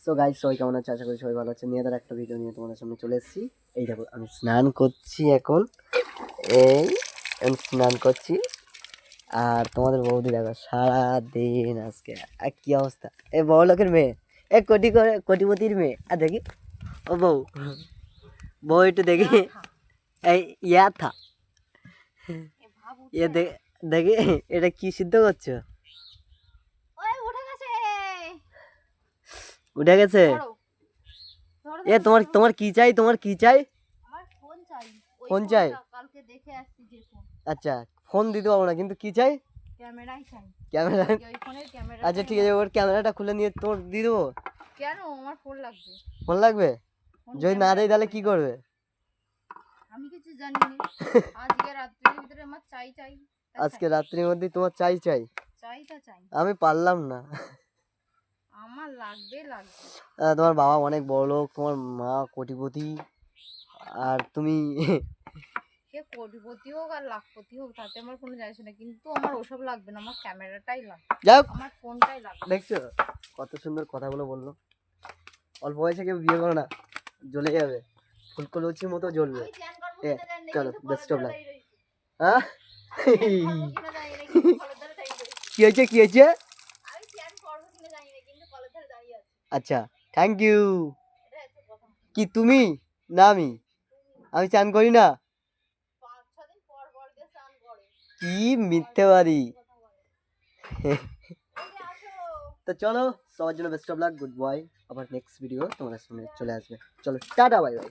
So guys, সবাই কেমন আছে? আশা করি সবাই ভালো আছে। নিয়ে তার একটা ভিডিও নিয়ে তোমাদের সামনে চলে এসেছি। এই দেখো, আমি স্নান করছি এখন। এই আমি স্নান করছি, আর তোমাদের বৌদি দেখো সারাদিন আজকে কি অবস্থা। এই বড় লোকের মেয়ে, কোটিপতির মেয়ে। আর দেখি ও বউ, বউ একটু দেখি। এই ইয়া থা এ দেখি এটা কি সিদ্ধ করছো? উঠে গেছে। এ তোমার তোমার কি চাই? তোমার কি চাই? ফোন চাই? আচ্ছা, ফোন দিতে পারবো না, কিন্তু কি চাই? ক্যামেরা। আচ্ছা ঠিক আছে, ওর ক্যামেরাটা খুলে নিয়ে তোর দিয়ে দেবো। কেন আমার ফোন লাগবে? ফোন লাগবে? যদি না দেয় তাহলে কি করবে? আমি কিছু জানি না। আজকে রাত্রির ভিতরে আমার চাই। আজকে রাত্রির মধ্যে তোমার চাই? চাই। আমি পারলাম না। আমার লাগবে। তোমার বাবা অনেক বড় লোক, তোমার মা কোটিপতি, আর তুমি সে কোটিপতি হোক আর লাখপতি হোক তাতে আমার কোনো যায় আসে না, কিন্তু আমার ওসব লাগবে না, আমার ক্যামেরাটাই লাগবে, যাক আমার ফোনটাই লাগবে। দেখছো কত সুন্দর কথাগুলো বললো। অল্প বয়সে কেউ বিয়ে করো না, জ্বলে যাবে, ফুলকলুচির মতো জ্বলবে। চলো, বেস্ট অফ লাক। হ্যাঁ, কি হয়েছে কি হয়েছে? আচ্ছা, থ্যাংক ইউ। কি তুমি না আমি? আমি চান করি না? কি মিথ্যেবাদী। তো চলো, সবার জন্য best of luck, good boy. আবার নেক্সট ভিডিও তোমাদের সামনে চলে আসবে। চলো, টাটা, বাই বাই।